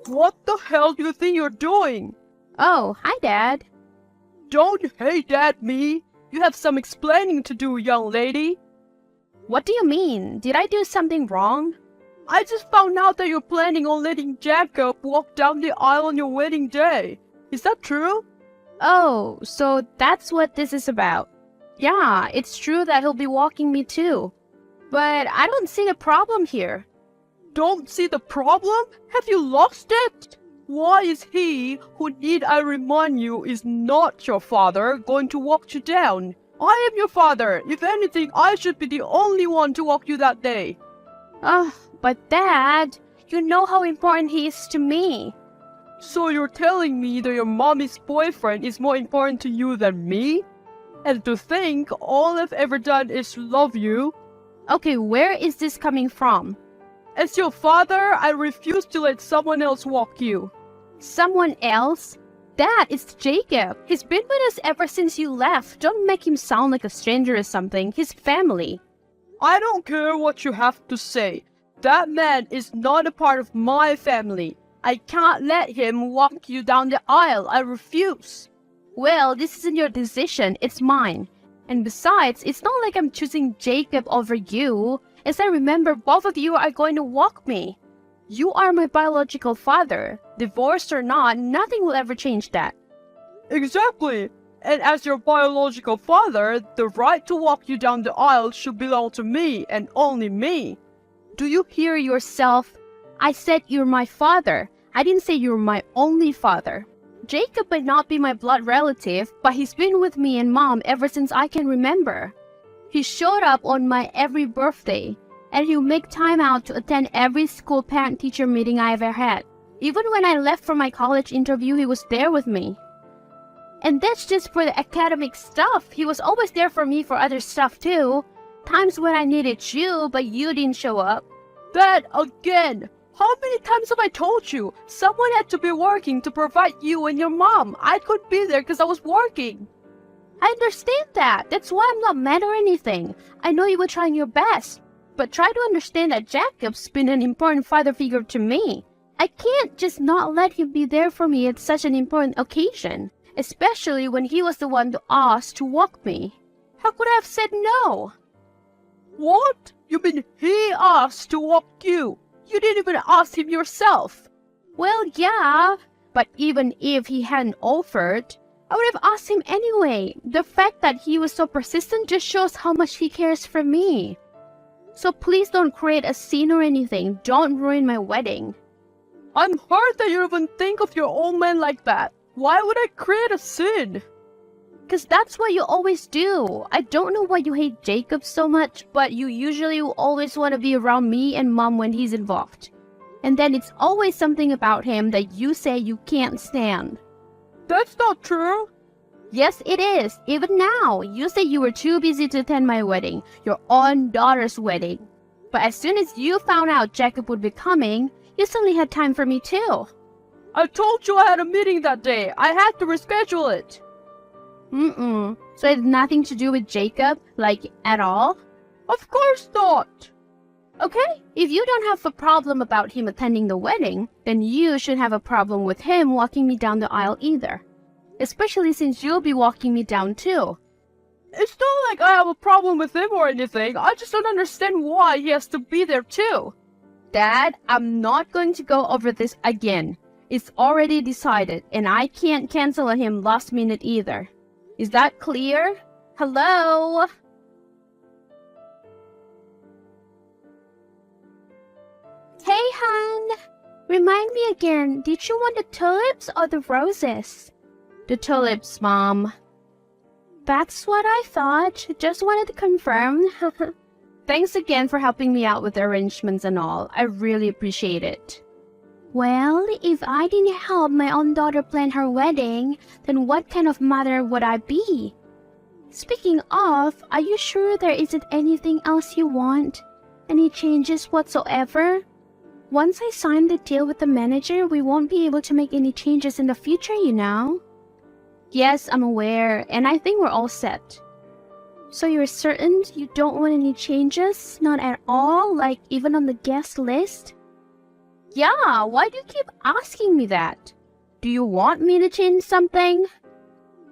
What the hell do you think you're doing? Oh, hi, Dad. Don't hey Dad me. You have some explaining to do, young lady. What do you mean? Did I do something wrong? I just found out that you're planning on letting Jacob walk down the aisle on your wedding day. Is that true? Oh, so that's what this is about. Yeah, it's true that he'll be walking me too. But I don't see the problem here. Don't see the problem? Have you lost it? Why is he, who need I remind you is not your father, going to walk you down? I am your father. If anything, I should be the only one to walk you that day. But Dad, you know how important he is to me. So you're telling me that your mommy's boyfriend is more important to you than me? And to think all I've ever done is love you? Okay, where is this coming from? As your father, I refuse to let someone else walk you. Someone else? Dad, it's Jacob. He's been with us ever since you left. Don't make him sound like a stranger or something. He's family. I don't care what you have to say. That man is not a part of my family. I can't let him walk you down the aisle. I refuse. Well, this isn't your decision. It's mine. And besides, it's not like I'm choosing Jacob over you. As I remember, both of you are going to walk me. You are my biological father. Divorced or not, nothing will ever change that. Exactly. And as your biological father, the right to walk you down the aisle should belong to me and only me. Do you hear yourself? I said you're my father. I didn't say you're my only father. Jacob might not be my blood relative, but he's been with me and Mom ever since I can remember. He showed up on my every birthday, and he'll make time out to attend every school parent-teacher meeting I ever had. Even when I left for my college interview, he was there with me. And that's just for the academic stuff. He was always there for me for other stuff too. Times when I needed you, but you didn't show up. That again! How many times have I told you? Someone had to be working to provide you and your mom. I couldn't be there because I was working. I understand that. That's why I'm not mad or anything. I know you were trying your best. But try to understand that Jacob's been an important father figure to me. I can't just not let him be there for me at such an important occasion. Especially when he was the one to ask to walk me. How could I have said no? What? You mean he asked to walk you? You didn't even ask him yourself. Well, yeah. But even if he hadn't offered, I would have asked him anyway. The fact that he was so persistent just shows how much he cares for me. So please don't create a scene or anything. Don't ruin my wedding. I'm hurt that you even think of your own man like that. Why would I create a scene? Because that's what you always do. I don't know why you hate Jacob so much, but you usually always want to be around me and Mom when he's involved. And then it's always something about him that you say you can't stand. That's not true. Yes, it is. Even now, you say you were too busy to attend my wedding, your own daughter's wedding. But as soon as you found out Jacob would be coming, you suddenly had time for me too. I told you I had a meeting that day. I had to reschedule it. So it had nothing to do with Jacob, like, at all? Of course not. Okay, if you don't have a problem about him attending the wedding, then you should have a problem with him walking me down the aisle either. Especially since you'll be walking me down too. It's not like I have a problem with him or anything. I just don't understand why he has to be there too. Dad, I'm not going to go over this again. It's already decided, and I can't cancel on him last minute either. Is that clear? Hello? Hey, hon. Remind me again, did you want the tulips or the roses? The tulips, Mom. That's what I thought. Just wanted to confirm. Thanks again for helping me out with the arrangements and all. I really appreciate it. Well, if I didn't help my own daughter plan her wedding, then what kind of mother would I be? Speaking of, are you sure there isn't anything else you want? Any changes whatsoever? Once I sign the deal with the manager, we won't be able to make any changes in the future, you know? Yes, I'm aware, and I think we're all set. So you're certain you don't want any changes? Not at all? Like even on the guest list? Yeah, why do you keep asking me that? Do you want me to change something?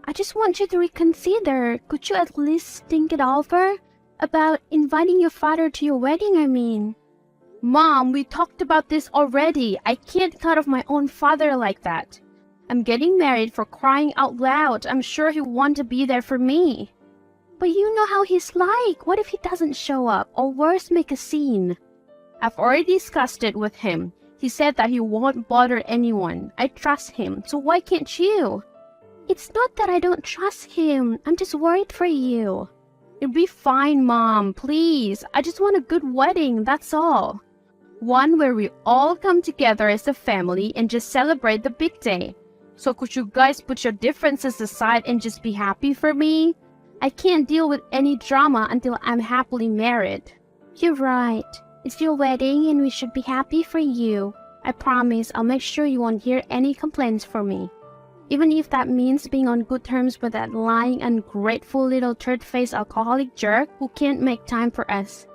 I just want you to reconsider. Could you at least think it over? About inviting your father to your wedding, I mean. Mom, we talked about this already. I can't cut off my own father like that. I'm getting married, for crying out loud. I'm sure he'll want to be there for me. But you know how he's like. What if he doesn't show up? Or worse, make a scene? I've already discussed it with him. He said that he won't bother anyone. I trust him, so why can't you? It's not that I don't trust him. I'm just worried for you. It'll be fine, Mom. Please. I just want a good wedding, that's all. One where we all come together as a family and just celebrate the big day. So could you guys put your differences aside and just be happy for me? I can't deal with any drama until I'm happily married. You're right. It's your wedding and we should be happy for you. I promise I'll make sure you won't hear any complaints from me. Even if that means being on good terms with that lying, ungrateful little third-faced alcoholic jerk who can't make time for us.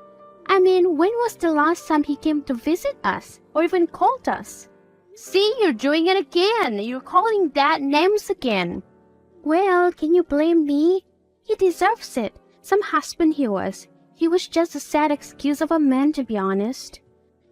I mean, when was the last time he came to visit us? Or even called us? See, you're doing it again. You're calling Dad names again. Well, can you blame me? He deserves it. Some husband he was. He was just a sad excuse of a man, to be honest.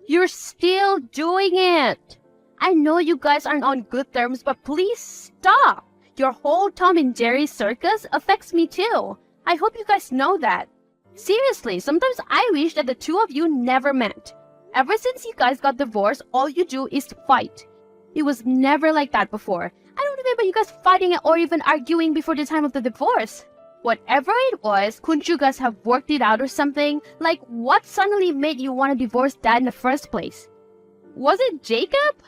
You're still doing it. I know you guys aren't on good terms, but please stop. Your whole Tom and Jerry circus affects me too. I hope you guys know that. Seriously, sometimes I wish that the two of you never met. Ever since you guys got divorced, all you do is fight. It was never like that before. I don't remember you guys fighting or even arguing before the time of the divorce. Whatever it was, couldn't you guys have worked it out or something? Like, what suddenly made you want to divorce Dad in the first place? Was it Jacob?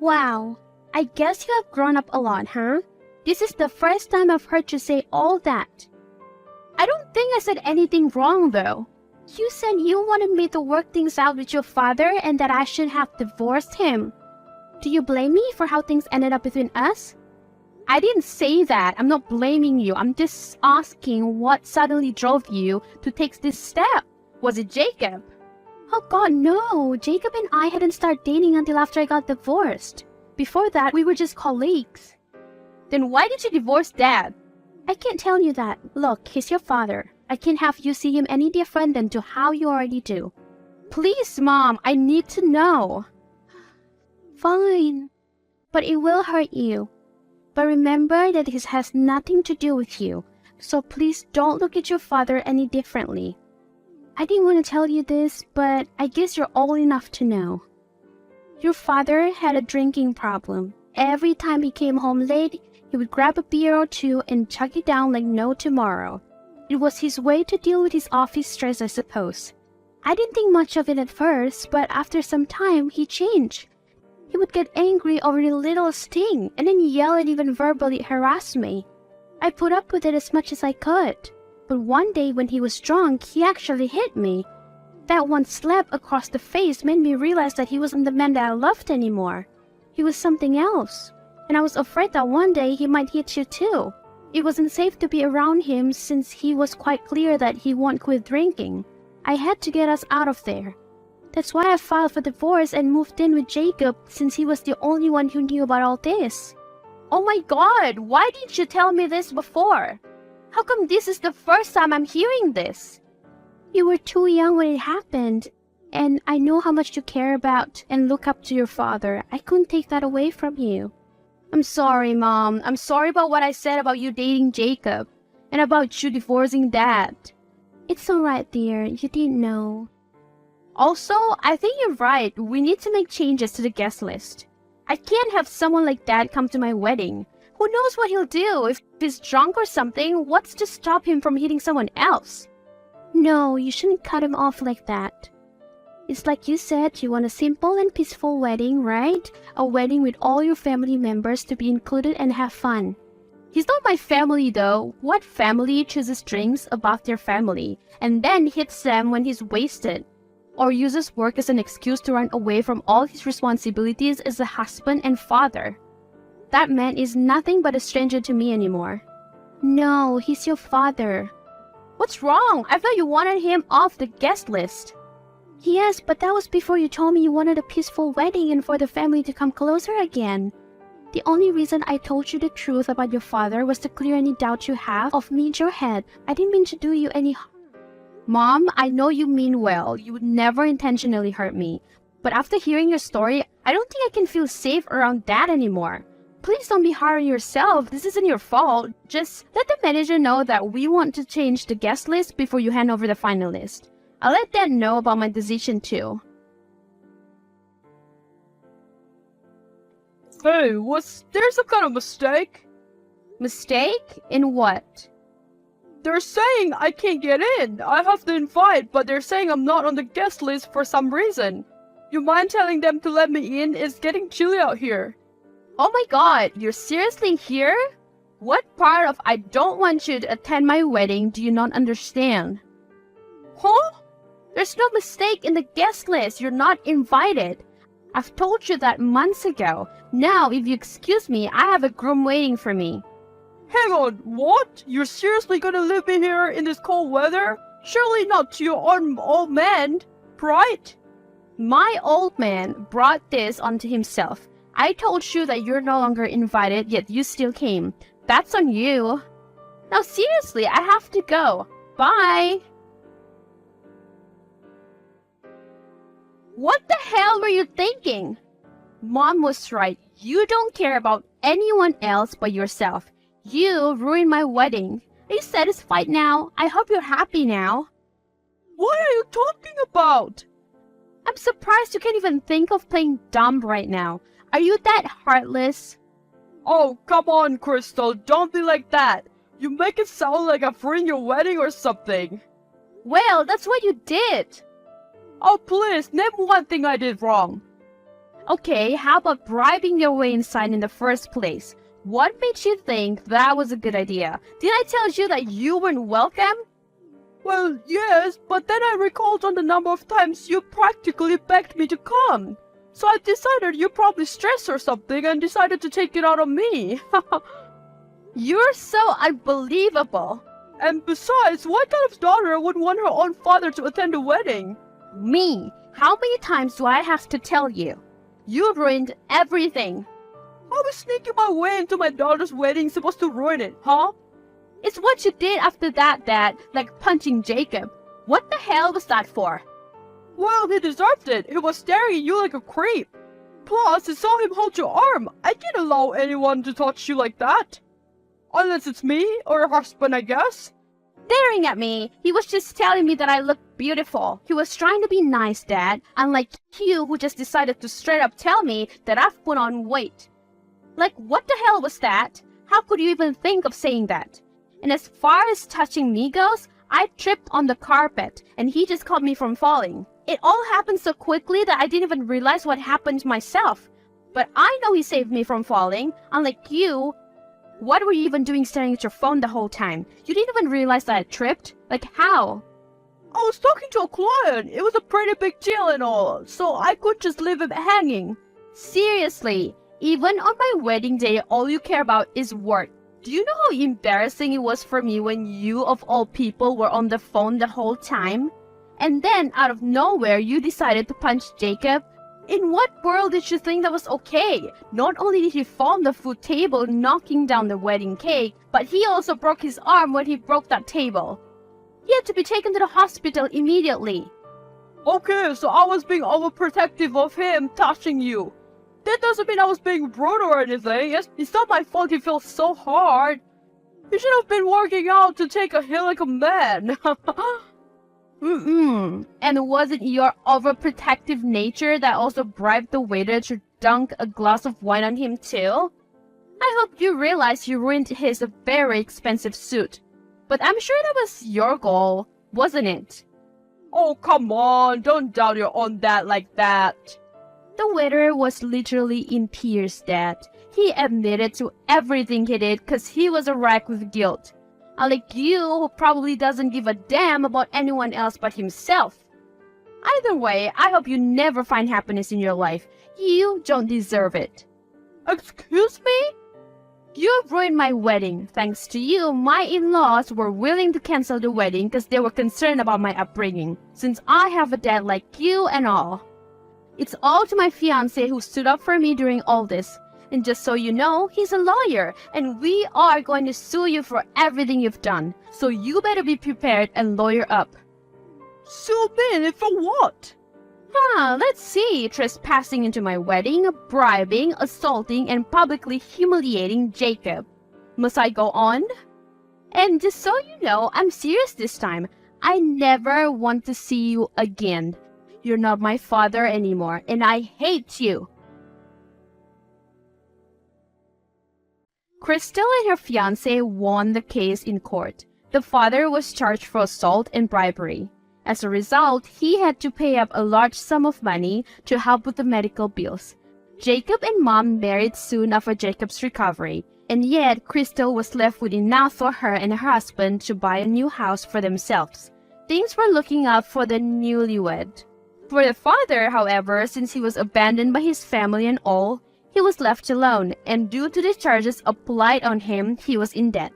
Wow, I guess you have grown up a lot, huh? This is the first time I've heard you say all that. I don't think I said anything wrong, though. You said you wanted me to work things out with your father and that I should have divorced him. Do you blame me for how things ended up between us? I didn't say that. I'm not blaming you. I'm just asking what suddenly drove you to take this step. Was it Jacob? Oh God, no. Jacob and I hadn't started dating until after I got divorced. Before that, we were just colleagues. Then why did you divorce Dad? I can't tell you that. Look, he's your father. I can't have you see him any different than to how you already do. Please, Mom, I need to know. Fine. But it will hurt you. But remember that this has nothing to do with you. So please don't look at your father any differently. I didn't want to tell you this, but I guess you're old enough to know. Your father had a drinking problem. Every time he came home late, he would grab a beer or two and chug it down like no tomorrow. It was his way to deal with his office stress, I suppose. I didn't think much of it at first, but after some time, he changed. He would get angry over the littlest thing and then yell and even verbally harass me. I put up with it as much as I could. But one day when he was drunk, he actually hit me. That one slap across the face made me realize that he wasn't the man that I loved anymore. He was something else. And I was afraid that one day he might hit you too. It wasn't safe to be around him since he was quite clear that he won't quit drinking. I had to get us out of there. That's why I filed for divorce and moved in with Jacob since he was the only one who knew about all this. Oh my God, why didn't you tell me this before? How come this is the first time I'm hearing this? You were too young when it happened, and I know how much you care about and look up to your father. I couldn't take that away from you. I'm sorry, Mom. I'm sorry about what I said about you dating Jacob and about you divorcing Dad. It's alright, dear. You didn't know. Also, I think you're right. We need to make changes to the guest list. I can't have someone like Dad come to my wedding. Who knows what he'll do? If he's drunk or something, what's to stop him from hitting someone else? No, you shouldn't cut him off like that. It's like you said, you want a simple and peaceful wedding, right? A wedding with all your family members to be included and have fun. He's not my family though. What family chooses drinks above their family and then hits them when he's wasted? Or uses work as an excuse to run away from all his responsibilities as a husband and father? That man is nothing but a stranger to me anymore. No, he's your father. What's wrong? I thought you wanted him off the guest list. Yes, but that was before you told me you wanted a peaceful wedding and for the family to come closer again. The only reason I told you the truth about your father was to clear any doubt you have of me in your head. I didn't mean to do you any harm. Mom, I know you mean well. You would never intentionally hurt me. But after hearing your story, I don't think I can feel safe around Dad anymore. Please don't be hard on yourself. This isn't your fault. Just let the manager know that we want to change the guest list before you hand over the final list. I'll let Dad know about my decision too. Hey, was there some kind of mistake? Mistake? In what? They're saying I can't get in. I have the invite, but they're saying I'm not on the guest list for some reason. You mind telling them to let me in? It's getting chilly out here. Oh my god, you're seriously here? What part of I don't want you to attend my wedding do you not understand? Huh? There's no mistake in the guest list. You're not invited. I've told you that months ago. Now, if you excuse me, I have a groom waiting for me. Hang on, what? You're seriously gonna leave me here in this cold weather? Surely not to your own old man, right? My old man brought this onto himself. I told you that you're no longer invited, yet you still came. That's on you. Now seriously, I have to go. Bye! What the hell were you thinking? Mom was right. You don't care about anyone else but yourself. You ruined my wedding. Are you satisfied now? I hope you're happy now. What are you talking about? I'm surprised you can't even think of playing dumb right now. Are you that heartless? Oh, come on, Crystal. Don't be like that. You make it sound like I've ruined your wedding or something. Well, that's what you did. Oh, please, name one thing I did wrong. Okay, how about bribing your way inside in the first place? What made you think that was a good idea? Did I tell you that you weren't welcome? Well, yes, but then I recalled on the number of times you practically begged me to come. So I decided you're probably stressed or something and decided to take it out on me. You're so unbelievable. And besides, what kind of daughter would want her own father to attend a wedding? Me? How many times do I have to tell you? You ruined everything. How is sneaking my way into my daughter's wedding supposed to ruin it, huh? It's what you did after that, Dad, like punching Jacob. What the hell was that for? Well, he deserved it. He was staring at you like a creep. Plus, I saw him hold your arm. I can't allow anyone to touch you like that. Unless it's me or your husband, I guess. Staring at me. He was just telling me that I looked beautiful. He was trying to be nice, Dad, unlike you who just decided to straight up tell me that I've put on weight. Like, what the hell was that? How could you even think of saying that? And as far as touching me goes, I tripped on the carpet and he just caught me from falling. It all happened so quickly that I didn't even realize what happened myself. But I know he saved me from falling, unlike you. What were you even doing staring at your phone the whole time? You didn't even realize that I tripped? Like, how? I was talking to a client. It was a pretty big deal and all, so I could just leave him hanging. Seriously, even on my wedding day, all you care about is work. Do you know how embarrassing it was for me when you, of all people, were on the phone the whole time? And then, out of nowhere, you decided to punch Jacob? In what world did you think that was okay? Not only did he fall on the food table, knocking down the wedding cake, but he also broke his arm when he broke that table. He had to be taken to the hospital immediately. Okay, so I was being overprotective of him touching you. That doesn't mean I was being rude or anything. It's not my fault he fell so hard. You should have been working out to take a hit like a man. And was it your overprotective nature that also bribed the waiter to dunk a glass of wine on him too? I hope you realize you ruined his very expensive suit. But I'm sure that was your goal, wasn't it? Oh, come on. Don't doubt your own dad like that. The waiter was literally in tears, Dad. He admitted to everything he did because he was a wreck with guilt. Unlike you, who probably doesn't give a damn about anyone else but himself. Either way, I hope you never find happiness in your life. You don't deserve it. Excuse me? You ruined my wedding. Thanks to you, my in-laws were willing to cancel the wedding because they were concerned about my upbringing, since I have a dad like you and all. It's all to my fiancé who stood up for me during all this. And just so you know, he's a lawyer, and we are going to sue you for everything you've done. So you better be prepared and lawyer up. Sue me for what? Let's see. Trespassing into my wedding, bribing, assaulting, and publicly humiliating Jacob. Must I go on? And just so you know, I'm serious this time. I never want to see you again. You're not my father anymore, and I hate you. Crystal and her fiancé won the case in court. The father was charged for assault and bribery. As a result, he had to pay up a large sum of money to help with the medical bills. Jacob and Mom married soon after Jacob's recovery, and yet Crystal was left with enough for her and her husband to buy a new house for themselves. Things were looking up for the newlywed. For the father, however, since he was abandoned by his family and all, he was left alone, and due to the charges applied on him, he was in debt.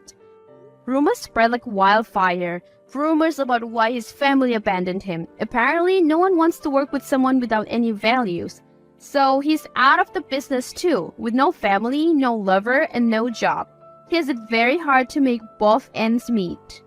Rumors spread like wildfire. Rumors about why his family abandoned him. Apparently, no one wants to work with someone without any values. So he's out of the business too, with no family, no lover, and no job. He has it very hard to make both ends meet.